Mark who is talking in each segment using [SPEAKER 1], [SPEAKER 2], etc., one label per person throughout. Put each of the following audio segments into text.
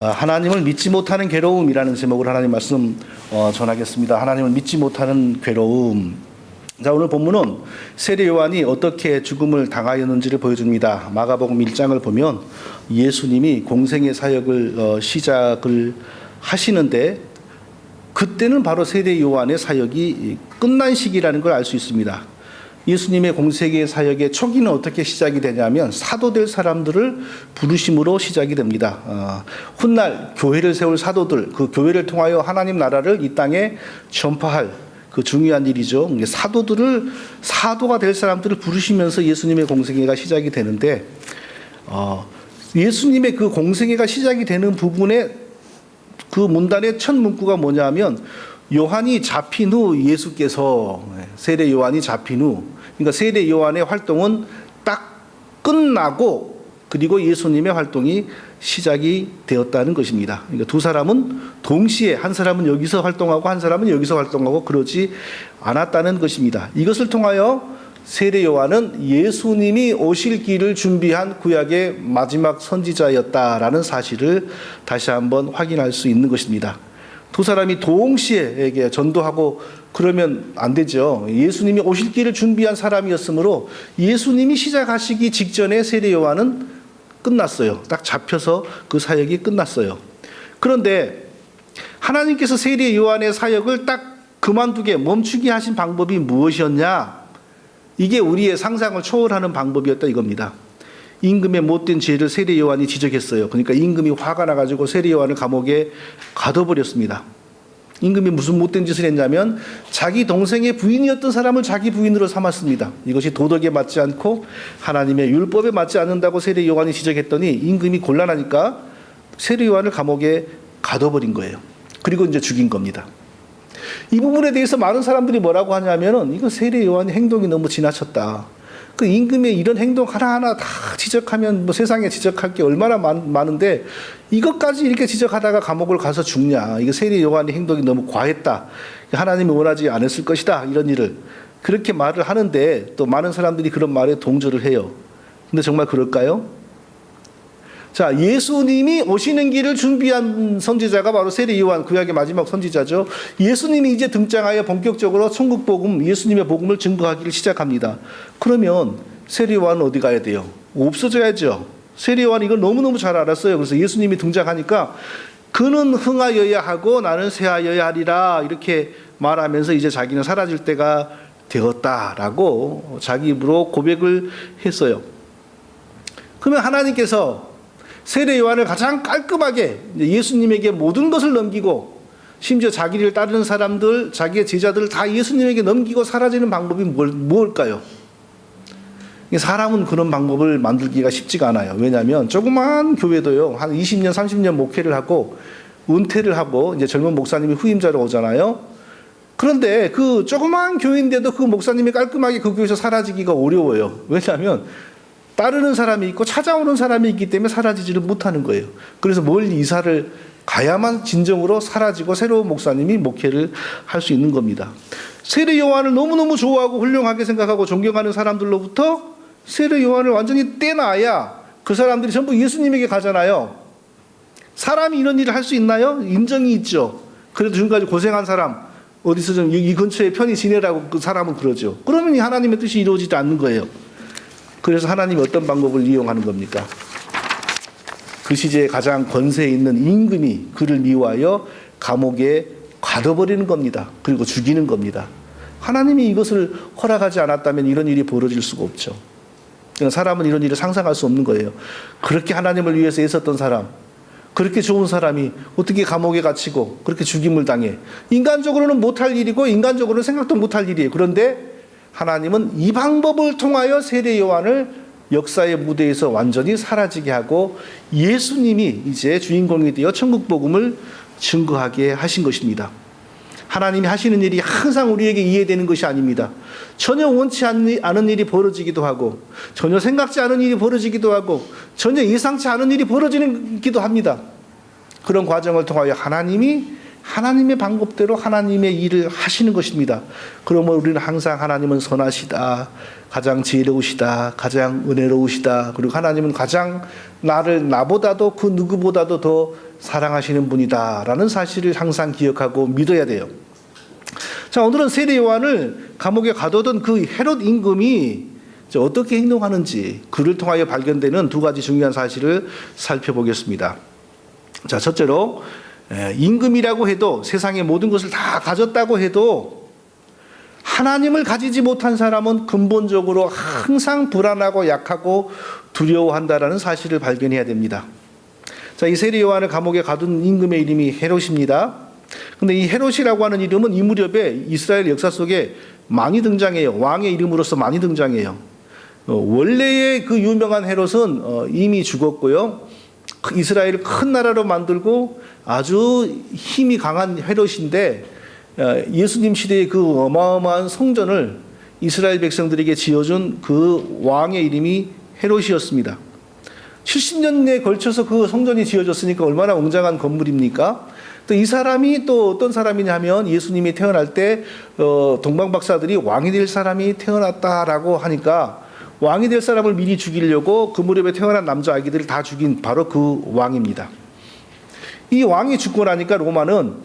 [SPEAKER 1] 하나님을 믿지 못하는 괴로움이라는 제목으로 하나님 말씀 전하겠습니다. 하나님을 믿지 못하는 괴로움. 자, 오늘 본문은 세례 요한이 어떻게 죽음을 당하였는지를 보여줍니다. 마가복음 1장을 보면 예수님이 공생의 사역을 시작을 하시는데 그때는 바로 세례 요한의 사역이 끝난 시기라는 걸 알 수 있습니다. 예수님의 공생의 사역의 초기는 어떻게 시작이 되냐면 사도 될 사람들을 부르심으로 시작이 됩니다. 훗날 교회를 세울 사도들, 그 교회를 통하여 하나님 나라를 이 땅에 전파할 그 중요한 일이죠. 사도들을, 사도가 될 사람들을 부르시면서 예수님의 공생애가 시작이 되는데, 예수님의 그 공생애가 시작이 되는 부분에 그 문단의 첫 문구가 뭐냐면 요한이 잡힌 후 예수께서, 세례 요한이 잡힌 후, 그러니까 세례 요한의 활동은 딱 끝나고 그리고 예수님의 활동이 시작이 되었다는 것입니다. 그러니까 두 사람은 동시에, 한 사람은 여기서 활동하고 한 사람은 여기서 활동하고 그러지 않았다는 것입니다. 이것을 통하여 세례 요한은 예수님이 오실 길을 준비한 구약의 마지막 선지자였다라는 사실을 다시 한번 확인할 수 있는 것입니다. 두 사람이 동시에 전도하고 그러면 안 되죠. 예수님이 오실 길을 준비한 사람이었으므로 예수님이 시작하시기 직전에 세례 요한은 끝났어요. 딱 잡혀서 그 사역이 끝났어요. 그런데 하나님께서 세례 요한의 사역을 딱 그만두게 멈추게 하신 방법이 무엇이었냐? 이게 우리의 상상을 초월하는 방법이었다 이겁니다. 임금의 못된 죄를 세례 요한이 지적했어요. 그러니까 임금이 화가 나가지고 세례 요한을 감옥에 가둬버렸습니다. 임금이 무슨 못된 짓을 했냐면 자기 동생의 부인이었던 사람을 자기 부인으로 삼았습니다. 이것이 도덕에 맞지 않고 하나님의 율법에 맞지 않는다고 세례 요한이 지적했더니 임금이 곤란하니까 세례 요한을 감옥에 가둬버린 거예요. 그리고 이제 죽인 겁니다. 이 부분에 대해서 많은 사람들이 뭐라고 하냐면은 이거 세례 요한의 행동이 너무 지나쳤다. 그 임금의 이런 행동 하나하나 다 지적하면 뭐 세상에 지적할 게 얼마나 많은데 이것까지 이렇게 지적하다가 감옥을 가서 죽냐. 이거 세례 요한의 행동이 너무 과했다. 하나님이 원하지 않았을 것이다. 이런 일을 그렇게 말을 하는데 또 많은 사람들이 그런 말에 동조를 해요. 근데 정말 그럴까요? 자, 예수님이 오시는 길을 준비한 선지자가 바로 세례 요한, 구약의 마지막 선지자죠. 예수님이 이제 등장하여 본격적으로 천국 복음, 예수님의 복음을 증거하기를 시작합니다. 그러면 세례 요한은 어디 가야 돼요? 없어져야죠. 세례 요한이 이걸 너무너무 잘 알았어요. 그래서 예수님이 등장하니까 그는 흥하여야 하고 나는 쇠하여야 하리라 이렇게 말하면서 이제 자기는 사라질 때가 되었다라고 자기 입으로 고백을 했어요. 그러면 하나님께서 세례 요한을 가장 깔끔하게 예수님에게 모든 것을 넘기고 심지어 자기를 따르는 사람들, 자기의 제자들을 다 예수님에게 넘기고 사라지는 방법이 뭘까요? 사람은 그런 방법을 만들기가 쉽지가 않아요. 왜냐하면 조그만 교회도요, 한 20년, 30년 목회를 하고 은퇴를 하고 이제 젊은 목사님이 후임자로 오잖아요. 그런데 그 조그만 교회인데도 그 목사님이 깔끔하게 그 교회에서 사라지기가 어려워요. 왜냐하면 따르는 사람이 있고 찾아오는 사람이 있기 때문에 사라지지를 못하는 거예요. 그래서 멀리 이사를 가야만 진정으로 사라지고 새로운 목사님이 목회를 할 수 있는 겁니다. 세례 요한을 너무너무 좋아하고 훌륭하게 생각하고 존경하는 사람들로부터 세례 요한을 완전히 떼놔야 그 사람들이 전부 예수님에게 가잖아요. 사람이 이런 일을 할 수 있나요? 인정이 있죠. 그래도 지금까지 고생한 사람 어디서 좀 이 근처에 편히 지내라고 그 사람은 그러죠. 그러면 하나님의 뜻이 이루어지지 않는 거예요. 그래서 하나님이 어떤 방법을 이용하는 겁니까? 그 시대에 가장 권세 있는 임금이 그를 미워하여 감옥에 가둬버리는 겁니다. 그리고 죽이는 겁니다. 하나님이 이것을 허락하지 않았다면 이런 일이 벌어질 수가 없죠. 사람은 이런 일을 상상할 수 없는 거예요. 그렇게 하나님을 위해서 애썼던 사람, 그렇게 좋은 사람이 어떻게 감옥에 갇히고 그렇게 죽임을 당해. 인간적으로는 못할 일이고 인간적으로는 생각도 못할 일이에요. 그런데 하나님은 이 방법을 통하여 세례 요한을 역사의 무대에서 완전히 사라지게 하고 예수님이 이제 주인공이 되어 천국 복음을 증거하게 하신 것입니다. 하나님이 하시는 일이 항상 우리에게 이해되는 것이 아닙니다. 전혀 원치 않은 일이 벌어지기도 하고 전혀 생각지 않은 일이 벌어지기도 하고 전혀 예상치 않은 일이 벌어지기도 합니다. 그런 과정을 통하여 하나님이 하나님의 방법대로 하나님의 일을 하시는 것입니다. 그러면 우리는 항상 하나님은 선하시다, 가장 지혜로우시다, 가장 은혜로우시다, 그리고 하나님은 가장 나보다도 그 누구보다도 더 사랑하시는 분이다라는 사실을 항상 기억하고 믿어야 돼요. 자, 오늘은 세례 요한을 감옥에 가둬둔 그 헤롯 임금이 어떻게 행동하는지 그를 통하여 발견되는 두 가지 중요한 사실을 살펴보겠습니다. 자, 첫째로 임금이라고 해도 세상의 모든 것을 다 가졌다고 해도 하나님을 가지지 못한 사람은 근본적으로 항상 불안하고 약하고 두려워한다라는 사실을 발견해야 됩니다. 자, 이 세례 요한을 감옥에 가둔 임금의 이름이 헤롯입니다. 근데 이 헤롯이라고 하는 이름은 이 무렵에 이스라엘 역사 속에 많이 등장해요. 왕의 이름으로서 많이 등장해요. 원래의 그 유명한 헤롯은 이미 죽었고요. 이스라엘을 큰 나라로 만들고 아주 힘이 강한 헤롯인데 예수님 시대의 그 어마어마한 성전을 이스라엘 백성들에게 지어준 그 왕의 이름이 헤롯이었습니다. 70년에 걸쳐서 그 성전이 지어졌으니까 얼마나 웅장한 건물입니까? 또 이 사람이 또 어떤 사람이냐면 예수님이 태어날 때 동방 박사들이 왕이 될 사람이 태어났다라고 하니까 왕이 될 사람을 미리 죽이려고 그 무렵에 태어난 남자 아기들을 다 죽인 바로 그 왕입니다. 이 왕이 죽고 나니까 로마는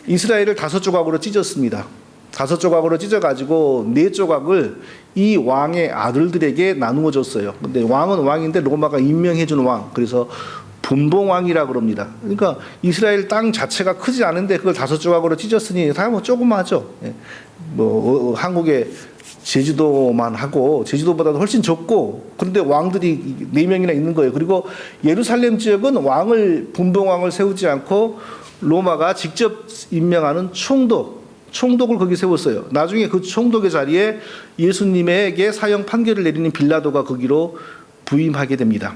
[SPEAKER 1] 이스라엘을 5조각으로 찢었습니다. 5조각으로 찢어가지고 4조각을 이 왕의 아들들에게 나누어 줬어요. 근데 왕은 왕인데 로마가 임명해준 왕. 그래서 분봉왕이라고 그럽니다. 그러니까 이스라엘 땅 자체가 크지 않은데 그걸 5조각으로 찢었으니 다 뭐 조그마하죠. 한국의 제주도만 하고 제주도보다도 훨씬 적고 그런데 왕들이 4명이나 있는 거예요. 그리고 예루살렘 지역은 분봉왕을 세우지 않고 로마가 직접 임명하는 총독을 거기 세웠어요. 나중에 그 총독의 자리에 예수님에게 사형 판결을 내리는 빌라도가 거기로 부임하게 됩니다.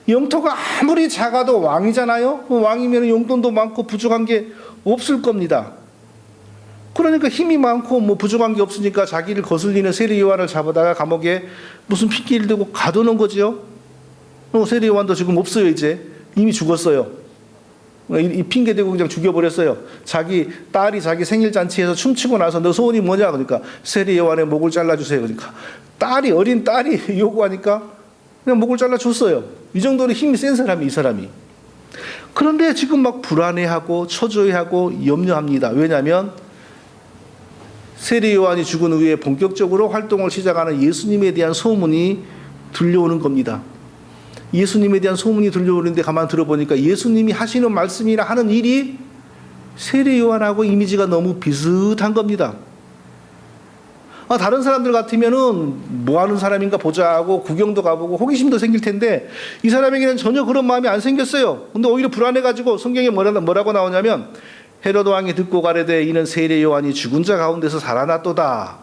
[SPEAKER 1] 영토가 아무리 작아도 왕이잖아요. 왕이면 용돈도 많고 부족한 게 없을 겁니다. 그러니까 힘이 많고 뭐 부족한 게 없으니까 자기를 거슬리는 세례 요한을 잡아다가 감옥에 무슨 핑계를 대고 가두는 거죠. 세례 요한도 지금 없어요. 이제 이미 죽었어요. 이 핑계 대고 그냥 죽여버렸어요. 자기 딸이 자기 생일 잔치에서 춤추고 나서 너 소원이 뭐냐 그러니까 세례 요한의 목을 잘라주세요. 그러니까 어린 딸이 요구하니까 그냥 목을 잘라줬어요. 이 정도로 힘이 센 사람이 이 사람이. 그런데 지금 막 불안해하고 초조해하고 염려합니다. 왜냐하면 세례 요한이 죽은 후에 본격적으로 활동을 시작하는 예수님에 대한 소문이 들려오는 겁니다. 예수님에 대한 소문이 들려오는데 가만 들어보니까 예수님이 하시는 말씀이나 하는 일이 세례 요한하고 이미지가 너무 비슷한 겁니다. 다른 사람들 같으면은 뭐 하는 사람인가 보자 하고 구경도 가보고 호기심도 생길 텐데 이 사람에게는 전혀 그런 마음이 안 생겼어요. 근데 오히려 불안해가지고 성경에 뭐라고 나오냐면 헤로드 왕이 듣고 가려되 이는 세례 요한이 죽은 자 가운데서 살아났도다.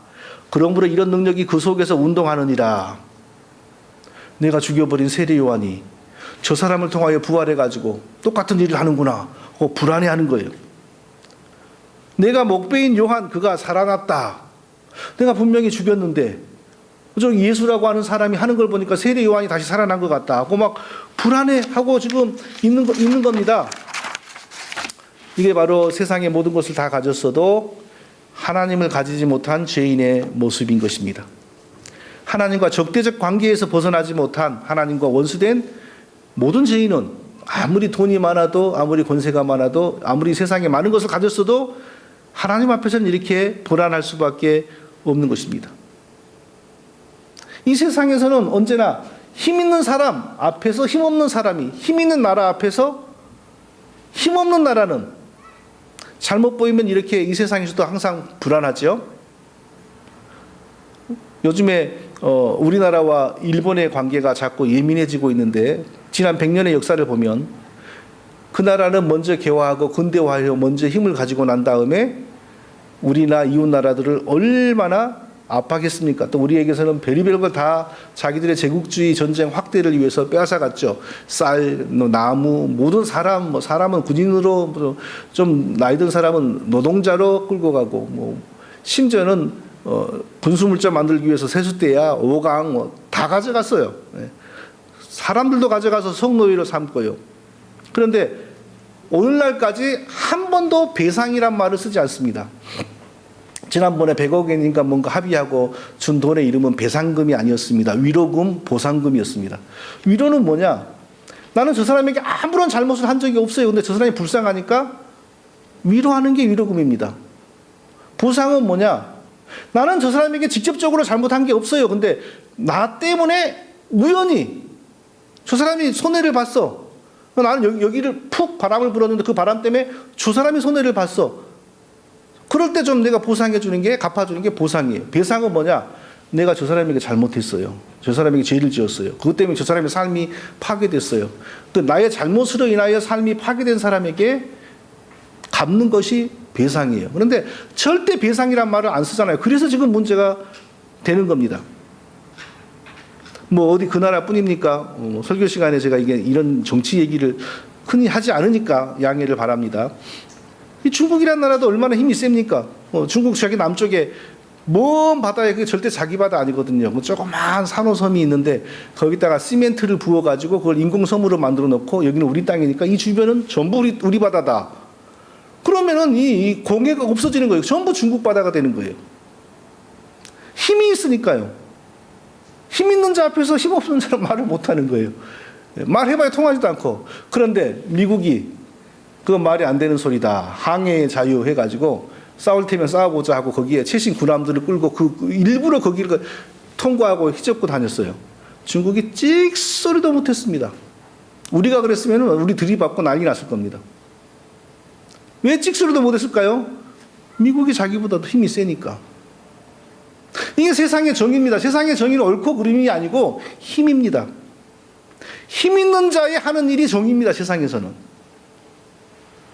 [SPEAKER 1] 그러므로 이런 능력이 그 속에서 운동하느니라. 내가 죽여버린 세례 요한이 저 사람을 통하여 부활해가지고 똑같은 일을 하는구나. 불안해하는 거예요. 내가 목배인 요한 그가 살아났다. 내가 분명히 죽였는데 저 예수라고 하는 사람이 하는 걸 보니까 세례 요한이 다시 살아난 것 같다 하고 막 불안해하고 지금 있는 겁니다. 이게 바로 세상의 모든 것을 다 가졌어도 하나님을 가지지 못한 죄인의 모습인 것입니다. 하나님과 적대적 관계에서 벗어나지 못한 하나님과 원수된 모든 죄인은 아무리 돈이 많아도 아무리 권세가 많아도 아무리 세상에 많은 것을 가졌어도 하나님 앞에서는 이렇게 불안할 수밖에 없는 것입니다. 이 세상에서는 언제나 힘 있는 사람 앞에서 힘 없는 사람이 힘 있는 나라 앞에서 힘 없는 나라는 잘못 보이면 이렇게 이 세상에서도 항상 불안하죠. 요즘에 우리나라와 일본의 관계가 자꾸 예민해지고 있는데 지난 100년의 역사를 보면 그 나라는 먼저 개화하고 근대화하여 먼저 힘을 가지고 난 다음에 우리나 이웃 나라들을 얼마나 압박했습니까? 또 우리에게서는 별의별 걸 다 자기들의 제국주의 전쟁 확대를 위해서 빼앗아갔죠. 쌀, 나무, 모든 사람은 군인으로 좀 나이 든 사람은 노동자로 끌고 가고 심지어는 군수물자 만들기 위해서 세숫대야, 오강 다 가져갔어요. 사람들도 가져가서 성노예로 삼고요. 그런데 오늘날까지 한 번도 배상이란 말을 쓰지 않습니다. 지난번에 100억 엔인가 뭔가 합의하고 준 돈의 이름은 배상금이 아니었습니다. 위로금, 보상금이었습니다. 위로는 뭐냐? 나는 저 사람에게 아무런 잘못을 한 적이 없어요. 근데 저 사람이 불쌍하니까 위로하는 게 위로금입니다. 보상은 뭐냐? 나는 저 사람에게 직접적으로 잘못한 게 없어요. 근데 나 때문에 우연히 저 사람이 손해를 봤어. 나는 여기를 푹 바람을 불었는데 그 바람 때문에 저 사람이 손해를 봤어. 그럴 때 좀 내가 보상해 주는 게, 갚아주는 게 보상이에요. 배상은 뭐냐? 내가 저 사람에게 잘못했어요. 저 사람에게 죄를 지었어요. 그것 때문에 저 사람의 삶이 파괴됐어요. 그 나의 잘못으로 인하여 삶이 파괴된 사람에게 갚는 것이 배상이에요. 그런데 절대 배상이란 말을 안 쓰잖아요. 그래서 지금 문제가 되는 겁니다. 뭐 어디 그 나라뿐입니까? 설교 시간에 제가 이런 정치 얘기를 흔히 하지 않으니까 양해를 바랍니다. 이 중국이라는 나라도 얼마나 힘이 셉니까? 중국 저기 남쪽에 먼 바다에 그게 절대 자기 바다 아니거든요. 뭐 조그마한 산호섬이 있는데 거기다가 시멘트를 부어가지고 그걸 인공섬으로 만들어 놓고 여기는 우리 땅이니까 이 주변은 전부 우리 바다다. 그러면은 이 공해가 없어지는 거예요. 전부 중국 바다가 되는 거예요. 힘이 있으니까요. 힘 있는 자 앞에서 힘 없는 자는 말을 못하는 거예요. 말해봐야 통하지도 않고. 그런데 미국이 그건 말이 안 되는 소리다. 항해의 자유 해가지고 싸울 테면 싸워보자 하고 거기에 최신 군함들을 끌고 일부러 거기를 통과하고 휘젓고 다녔어요. 중국이 찍소리도 못했습니다. 우리가 그랬으면 우리 들이받고 난리 났을 겁니다. 왜 찍소리도 못했을까요? 미국이 자기보다도 힘이 세니까. 이게 세상의 정의입니다. 세상의 정의는 옳고 그름이 아니고 힘입니다. 힘 있는 자의 하는 일이 정의입니다. 세상에서는.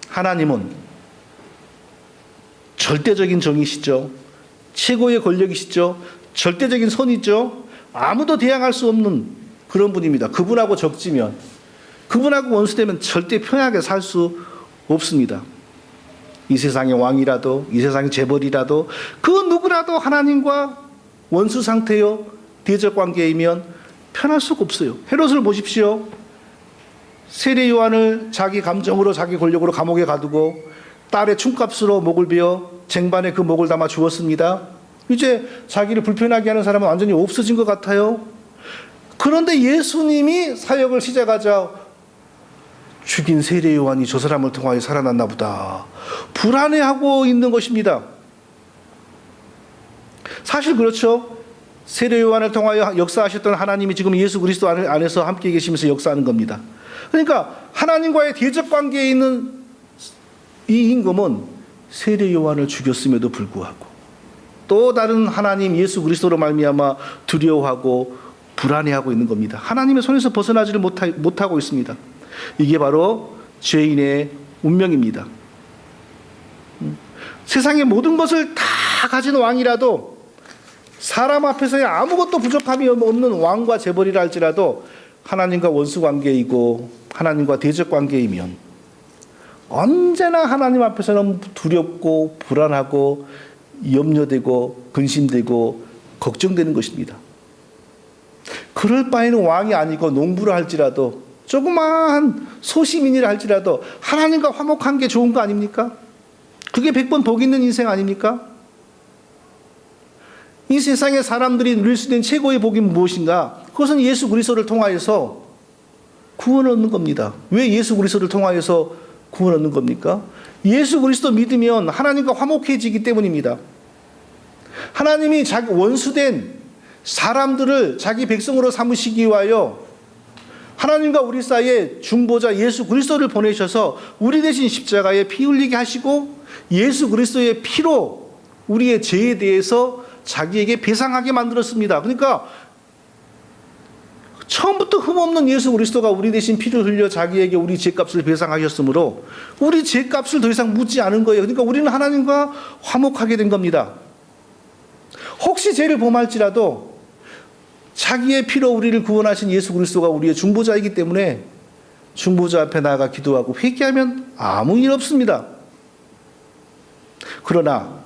[SPEAKER 1] 하나님은 절대적인 정의시죠. 최고의 권력이시죠. 절대적인 선이죠. 아무도 대항할 수 없는 그런 분입니다. 그분하고 적지면, 그분하고 원수되면 절대 편하게 살 수 없습니다. 이 세상의 왕이라도, 이 세상의 재벌이라도, 그 누구라도 하나님과 원수 상태요, 대적 관계이면 편할 수가 없어요. 헤롯을 보십시오. 세례 요한을 자기 감정으로, 자기 권력으로 감옥에 가두고 딸의 춤값으로 목을 베어 쟁반에 그 목을 담아 주었습니다. 이제 자기를 불편하게 하는 사람은 완전히 없어진 것 같아요. 그런데 예수님이 사역을 시작하자 죽인 세례 요한이 저 사람을 통하여 살아났나 보다. 불안해하고 있는 것입니다. 사실 그렇죠. 세례 요한을 통하여 역사하셨던 하나님이 지금 예수 그리스도 안에서 함께 계시면서 역사하는 겁니다. 그러니까 하나님과의 대적 관계에 있는 이 임금은 세례 요한을 죽였음에도 불구하고 또 다른 하나님 예수 그리스도로 말미암아 두려워하고 불안해하고 있는 겁니다. 하나님의 손에서 벗어나지를 못하고 있습니다. 이게 바로 죄인의 운명입니다. 세상의 모든 것을 다 가진 왕이라도 사람 앞에서의 아무것도 부족함이 없는 왕과 재벌이라 할지라도 하나님과 원수 관계이고 하나님과 대적 관계이면 언제나 하나님 앞에서는 두렵고 불안하고 염려되고 근심되고 걱정되는 것입니다. 그럴 바에는 왕이 아니고 농부라 할지라도 조그마한 소시민이라 할지라도 하나님과 화목한 게 좋은 거 아닙니까? 그게 100번 복 있는 인생 아닙니까? 이 세상의 사람들이 누릴 수 있는 최고의 복이 무엇인가? 그것은 예수 그리스도를 통하여서 구원을 얻는 겁니다. 왜 예수 그리스도를 통하여서 구원을 얻는 겁니까? 예수 그리스도 믿으면 하나님과 화목해지기 때문입니다. 하나님이 자기 원수된 사람들을 자기 백성으로 삼으시기 위하여 하나님과 우리 사이에 중보자 예수 그리스도를 보내셔서 우리 대신 십자가에 피 흘리게 하시고 예수 그리스도의 피로 우리의 죄에 대해서 자기에게 배상하게 만들었습니다. 그러니까 처음부터 흠없는 예수 그리스도가 우리 대신 피를 흘려 자기에게 우리 죄값을 배상하셨으므로 우리 죄값을 더 이상 묻지 않은 거예요. 그러니까 우리는 하나님과 화목하게 된 겁니다. 혹시 죄를 범할지라도 자기의 피로 우리를 구원하신 예수 그리스도가 우리의 중보자이기 때문에 중보자 앞에 나아가 기도하고 회개하면 아무 일 없습니다. 그러나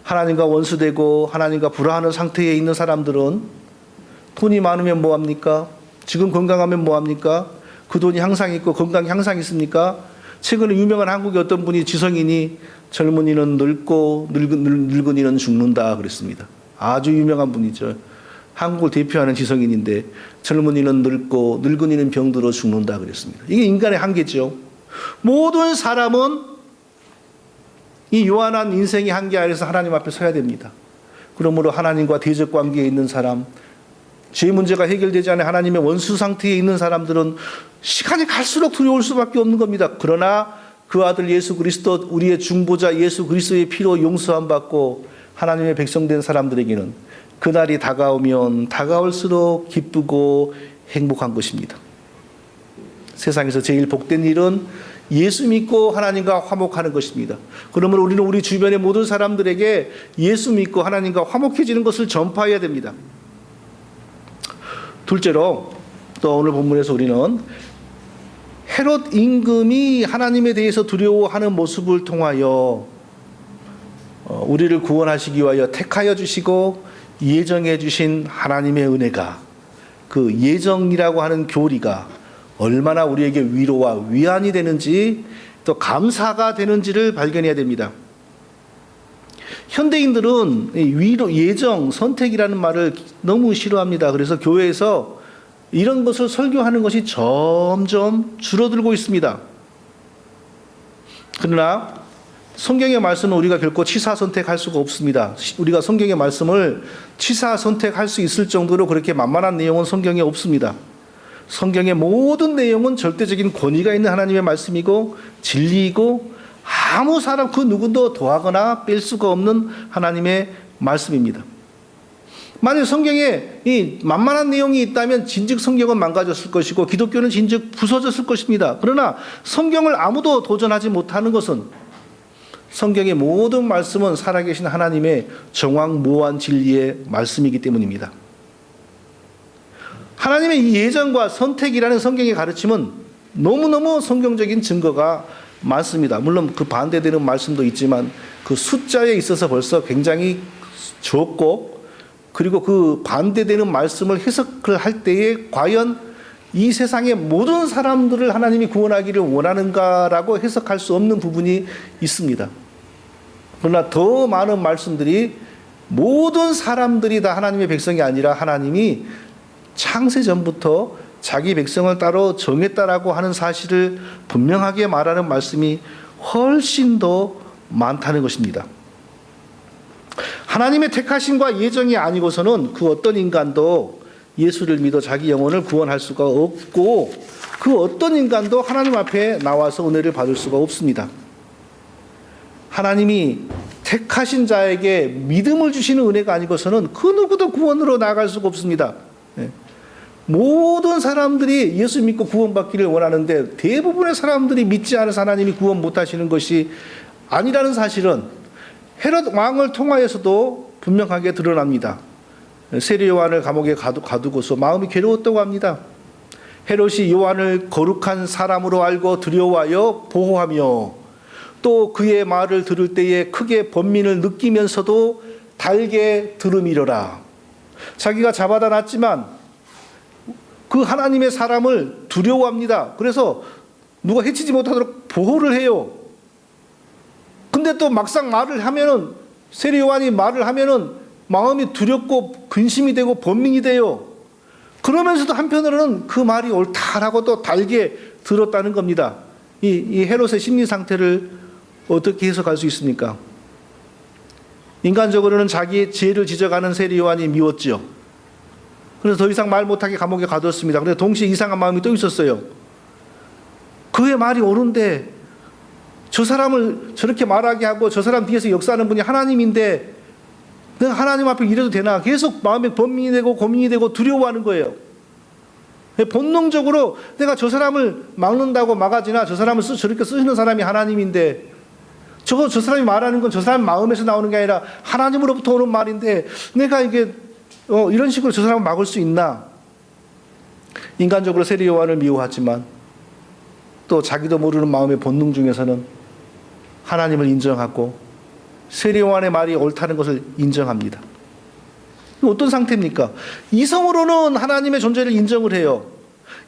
[SPEAKER 1] 하나님과 원수되고 하나님과 불화하는 상태에 있는 사람들은 돈이 많으면 뭐합니까? 지금 건강하면 뭐합니까? 그 돈이 항상 있고 건강이 항상 있습니까? 최근에 유명한 한국의 어떤 분이 지성인이 젊은이는 늙고 늙은이는 죽는다 그랬습니다. 아주 유명한 분이죠. 한국을 대표하는 지성인인데 젊은이는 늙고 늙은이는 병들어 죽는다 그랬습니다. 이게 인간의 한계죠. 모든 사람은 이 요한한 인생의 한계 아래서 하나님 앞에 서야 됩니다. 그러므로 하나님과 대적 관계에 있는 사람, 죄 문제가 해결되지 않아 하나님의 원수 상태에 있는 사람들은 시간이 갈수록 두려울 수밖에 없는 겁니다. 그러나 그 아들 예수 그리스도, 우리의 중보자 예수 그리스도의 피로 용서함 받고 하나님의 백성된 사람들에게는 그날이 다가오면 다가올수록 기쁘고 행복한 것입니다. 세상에서 제일 복된 일은 예수 믿고 하나님과 화목하는 것입니다. 그러므로 우리는 우리 주변의 모든 사람들에게 예수 믿고 하나님과 화목해지는 것을 전파해야 됩니다. 둘째로, 또 오늘 본문에서 우리는 헤롯 임금이 하나님에 대해서 두려워하는 모습을 통하여 우리를 구원하시기 위하여 택하여 주시고 예정해 주신 하나님의 은혜가, 그 예정이라고 하는 교리가 얼마나 우리에게 위로와 위안이 되는지, 또 감사가 되는지를 발견해야 됩니다. 현대인들은 위로, 예정, 선택이라는 말을 너무 싫어합니다. 그래서 교회에서 이런 것을 설교하는 것이 점점 줄어들고 있습니다. 그러나 성경의 말씀은 우리가 결코 취사 선택할 수가 없습니다. 우리가 성경의 말씀을 취사 선택할 수 있을 정도로 그렇게 만만한 내용은 성경에 없습니다. 성경의 모든 내용은 절대적인 권위가 있는 하나님의 말씀이고 진리이고 아무 사람 그 누구도 더하거나 뺄 수가 없는 하나님의 말씀입니다. 만약 성경에 이 만만한 내용이 있다면 진즉 성경은 망가졌을 것이고 기독교는 진즉 부서졌을 것입니다. 그러나 성경을 아무도 도전하지 못하는 것은 성경의 모든 말씀은 살아계신 하나님의 정확무한 진리의 말씀이기 때문입니다. 하나님의 이 예정과 선택이라는 성경의 가르침은 너무너무 성경적인 증거가 많습니다. 물론 그 반대되는 말씀도 있지만 그 숫자에 있어서 벌써 굉장히 적고, 그리고 그 반대되는 말씀을 해석을 할 때에 과연 이 세상의 모든 사람들을 하나님이 구원하기를 원하는가라고 해석할 수 없는 부분이 있습니다. 그러나 더 많은 말씀들이 모든 사람들이 다 하나님의 백성이 아니라 하나님이 창세 전부터 자기 백성을 따로 정했다라고 하는 사실을 분명하게 말하는 말씀이 훨씬 더 많다는 것입니다. 하나님의 택하심과 예정이 아니고서는 그 어떤 인간도 예수를 믿어 자기 영혼을 구원할 수가 없고, 그 어떤 인간도 하나님 앞에 나와서 은혜를 받을 수가 없습니다. 하나님이 택하신 자에게 믿음을 주시는 은혜가 아니고서는 그 누구도 구원으로 나아갈 수가 없습니다. 모든 사람들이 예수 믿고 구원받기를 원하는데 대부분의 사람들이 믿지 않은 하나님이 구원 못하시는 것이 아니라는 사실은 헤롯 왕을 통하여서도 분명하게 드러납니다. 세례 요한을 감옥에 가두고서 마음이 괴로웠다고 합니다. 헤롯이 요한을 거룩한 사람으로 알고 두려워하여 보호하며 또 그의 말을 들을 때에 크게 번민을 느끼면서도 달게 들음이러라. 자기가 잡아다 놨지만 그 하나님의 사람을 두려워합니다. 그래서 누가 해치지 못하도록 보호를 해요. 근데 또 막상 말을 하면은, 세례 요한이 말을 하면은 마음이 두렵고 근심이 되고 번민이 돼요. 그러면서도 한편으로는 그 말이 옳다라고 또 달게 들었다는 겁니다. 이 헤롯의 심리 상태를 어떻게 해석할 수 있습니까? 인간적으로는 자기의 죄를 지적하는 세례 요한이 미웠죠. 그래서 더 이상 말 못하게 감옥에 가뒀습니다. 그런데 동시에 이상한 마음이 또 있었어요. 그의 말이 옳은데 저 사람을 저렇게 말하게 하고 저 사람 뒤에서 역사하는 분이 하나님인데 내가 하나님 앞에 이래도 되나? 계속 마음에 번민이 되고 고민이 되고 두려워하는 거예요. 본능적으로 내가 저 사람을 막는다고 막아지나, 저 사람을 저렇게 쓰시는 사람이 하나님인데 저 사람이 말하는 건 저 사람 마음에서 나오는 게 아니라 하나님으로부터 오는 말인데 내가 이게 이런 식으로 저 사람을 막을 수 있나? 인간적으로 세례 요한을 미워하지만 또 자기도 모르는 마음의 본능 중에서는 하나님을 인정하고 세례 요한의 말이 옳다는 것을 인정합니다. 어떤 상태입니까? 이성으로는 하나님의 존재를 인정을 해요.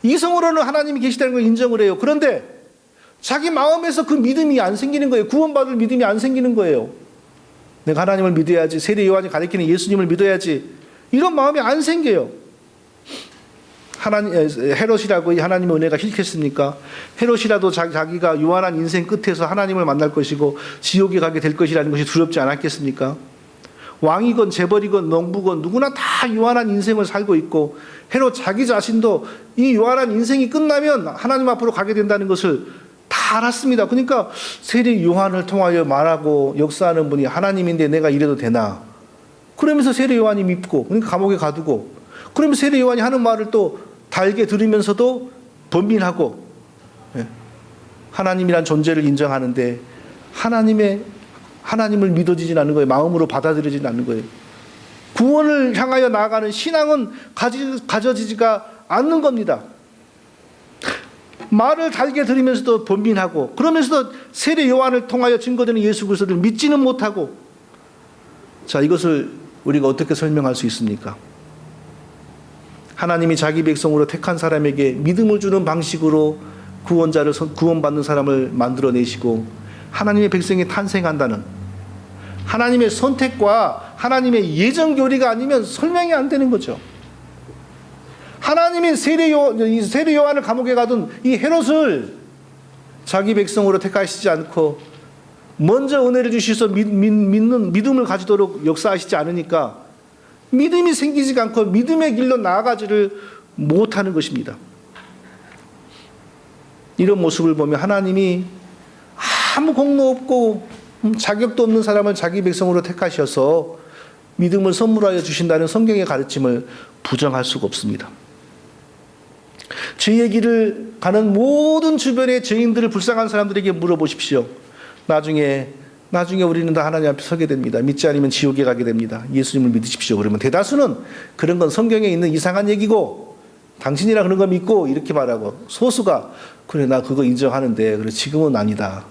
[SPEAKER 1] 이성으로는 하나님이 계시다는 걸 인정을 해요. 그런데 자기 마음에서 그 믿음이 안 생기는 거예요. 구원받을 믿음이 안 생기는 거예요. 내가 하나님을 믿어야지, 세례 요한이 가리키는 예수님을 믿어야지, 이런 마음이 안 생겨요. 헤롯이라고 하나님의 은혜가 싫겠습니까? 헤롯이라도 자기가 유한한 인생 끝에서 하나님을 만날 것이고 지옥에 가게 될 것이라는 것이 두렵지 않았겠습니까? 왕이건 재벌이건 농부건 누구나 다 유한한 인생을 살고 있고, 헤롯 자기 자신도 이 유한한 인생이 끝나면 하나님 앞으로 가게 된다는 것을 다 알았습니다. 그러니까 세례 요한을 통하여 말하고 역사하는 분이 하나님인데 내가 이래도 되나? 그러면서 세례 요한이 믿고, 그러니까 감옥에 가두고, 그러면 세례 요한이 하는 말을 또 달게 들으면서도 번민하고, 하나님이란 존재를 인정하는데 하나님을 믿어지진 않는 거예요. 마음으로 받아들여지진 않는 거예요. 구원을 향하여 나아가는 신앙은 가져지지가 않는 겁니다. 말을 달게 들으면서도 번민하고, 그러면서도 세례 요한을 통하여 증거되는 예수 그리스도를 믿지는 못하고. 자, 이것을 우리가 어떻게 설명할 수 있습니까? 하나님이 자기 백성으로 택한 사람에게 믿음을 주는 방식으로 구원받는 사람을 만들어내시고 하나님의 백성이 탄생한다는 하나님의 선택과 하나님의 예정 교리가 아니면 설명이 안 되는 거죠. 하나님이 세례 요한을 감옥에 가둔 이 헤롯을 자기 백성으로 택하시지 않고 먼저 은혜를 주셔서 믿음을 가지도록 역사하시지 않으니까 믿음이 생기지 않고 믿음의 길로 나아가지를 못하는 것입니다. 이런 모습을 보면 하나님이 아무 공로 없고 자격도 없는 사람을 자기 백성으로 택하셔서 믿음을 선물하여 주신다는 성경의 가르침을 부정할 수가 없습니다. 죄의 길을 가는 모든 주변의 죄인들을 불쌍한 사람들에게 물어보십시오. 나중에 우리는 다 하나님 앞에 서게 됩니다. 믿지 않으면 지옥에 가게 됩니다. 예수님을 믿으십시오. 그러면 대다수는 그런 건 성경에 있는 이상한 얘기고 당신이라 그런 거 믿고 이렇게 말하고, 소수가 그래 나 그거 인정하는데 그래 지금은 아니다.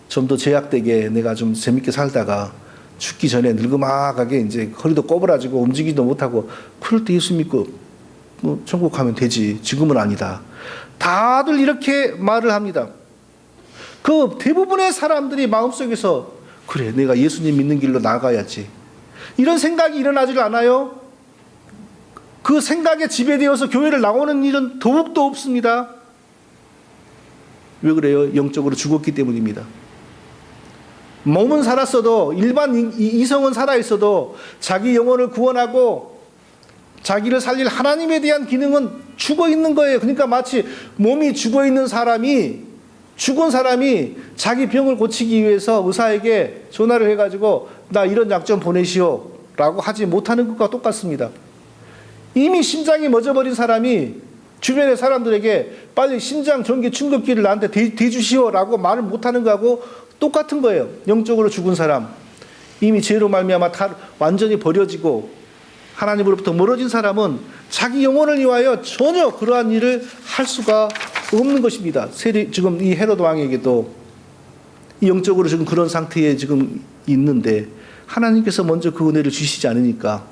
[SPEAKER 1] 좀 더 제약되게 내가 좀 재밌게 살다가 죽기 전에 늙음막하게 이제 허리도 꼬부라지고 움직이지도 못하고 그럴 때 예수 믿고 뭐 천국 가면 되지. 지금은 아니다. 다들 이렇게 말을 합니다. 그 대부분의 사람들이 마음속에서 그래 내가 예수님 믿는 길로 나가야지 이런 생각이 일어나질 않아요. 그 생각에 지배되어서 교회를 나오는 일은 더욱더 없습니다. 왜 그래요? 영적으로 죽었기 때문입니다. 몸은 살았어도, 일반 이성은 살아있어도 자기 영혼을 구원하고 자기를 살릴 하나님에 대한 기능은 죽어 있는 거예요. 그러니까 마치 몸이 죽은 사람이 자기 병을 고치기 위해서 의사에게 전화를 해가지고 나 이런 약 좀 보내시오 라고 하지 못하는 것과 똑같습니다. 이미 심장이 멎어버린 사람이 주변의 사람들에게 빨리 심장 전기 충격기를 나한테 대주시오 라고 말을 못하는 거하고 똑같은 거예요. 영적으로 죽은 사람, 이미 죄로 말미암아 완전히 버려지고 하나님으로부터 멀어진 사람은 자기 영혼을 위하여 전혀 그러한 일을 할 수가 없는 것입니다. 지금 이 헤롯 왕에게도 영적으로 지금 그런 상태에 지금 있는데 하나님께서 먼저 그 은혜를 주시지 않으니까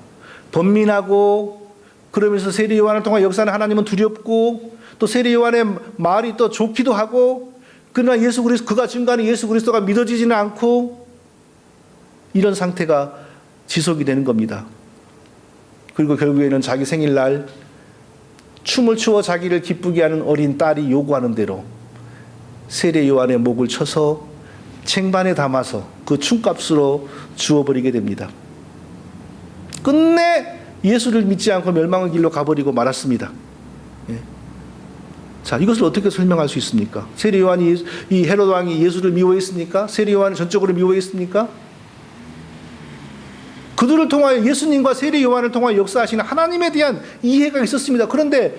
[SPEAKER 1] 번민하고, 그러면서 세례 요한을 통한 역사는 하나님은 두렵고, 또 세례 요한의 말이 또 좋기도 하고, 그러나 그가 증거하는 예수 그리스도가 믿어지지는 않고, 이런 상태가 지속이 되는 겁니다. 그리고 결국에는 자기 생일날 춤을 추어 자기를 기쁘게 하는 어린 딸이 요구하는 대로 세례 요한의 목을 쳐서 쟁반에 담아서 그 춤값으로 주어버리게 됩니다. 끝내 예수를 믿지 않고 멸망의 길로 가버리고 말았습니다. 예. 자, 이것을 어떻게 설명할 수 있습니까? 세례 요한이, 이 헤롯 왕이 예수를 미워했습니까? 세례 요한을 전적으로 미워했습니까? 그들을 통하여, 예수님과 세례 요한을 통하여 역사하시는 하나님에 대한 이해가 있었습니다. 그런데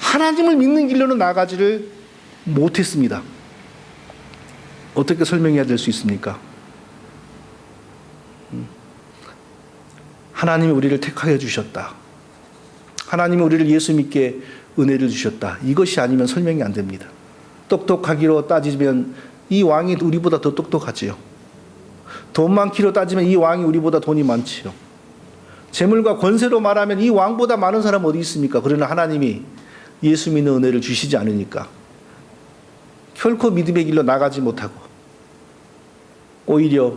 [SPEAKER 1] 하나님을 믿는 길로는 나가지를 못했습니다. 어떻게 설명해야 될 수 있습니까? 하나님이 우리를 택하여 주셨다. 하나님이 우리를 예수 믿게 은혜를 주셨다. 이것이 아니면 설명이 안 됩니다. 똑똑하기로 따지면 이 왕이 우리보다 더 똑똑하지요. 돈 많기로 따지면 이 왕이 우리보다 돈이 많지요. 재물과 권세로 말하면 이 왕보다 많은 사람 어디 있습니까? 그러나 하나님이 예수 믿는 은혜를 주시지 않으니까 결코 믿음의 길로 나가지 못하고 오히려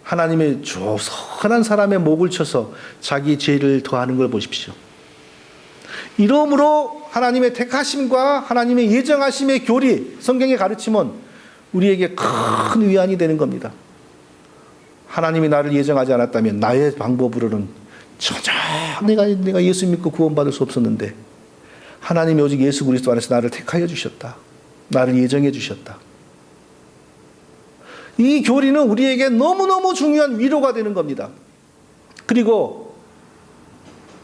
[SPEAKER 1] 하나님의 선한 사람의 목을 쳐서 자기 죄를 더하는 걸 보십시오. 이러므로 하나님의 택하심과 하나님의 예정하심의 교리, 성경의 가르침은 우리에게 큰 위안이 되는 겁니다. 하나님이 나를 예정하지 않았다면 나의 방법으로는 전혀 내가 예수 믿고 구원받을 수 없었는데 하나님이 오직 예수 그리스도 안에서 나를 택하여 주셨다. 나를 예정해 주셨다. 이 교리는 우리에게 너무너무 중요한 위로가 되는 겁니다. 그리고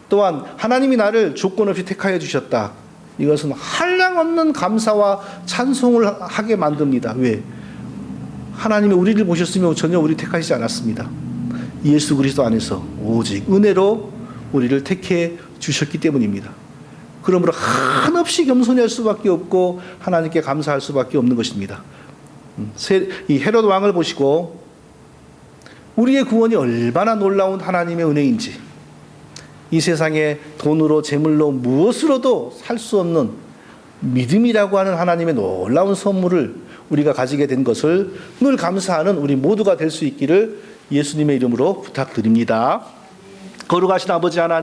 [SPEAKER 1] 또한 하나님이 나를 조건 없이 택하여 주셨다. 이것은 한량없는 감사와 찬송을 하게 만듭니다. 왜? 하나님이 우리를 보셨으면 전혀 우리 택하시지 않았습니다. 예수 그리스도 안에서 오직 은혜로 우리를 택해 주셨기 때문입니다. 그러므로 한없이 겸손할 수밖에 없고 하나님께 감사할 수밖에 없는 것입니다. 이 헤롯 왕을 보시고 우리의 구원이 얼마나 놀라운 하나님의 은혜인지, 이 세상에 돈으로 재물로 무엇으로도 살 수 없는 믿음이라고 하는 하나님의 놀라운 선물을 우리가 가지게 된 것을 늘 감사하는 우리 모두가 될 수 있기를 예수님의 이름으로 부탁드립니다. 거룩하신 아버지 하나님,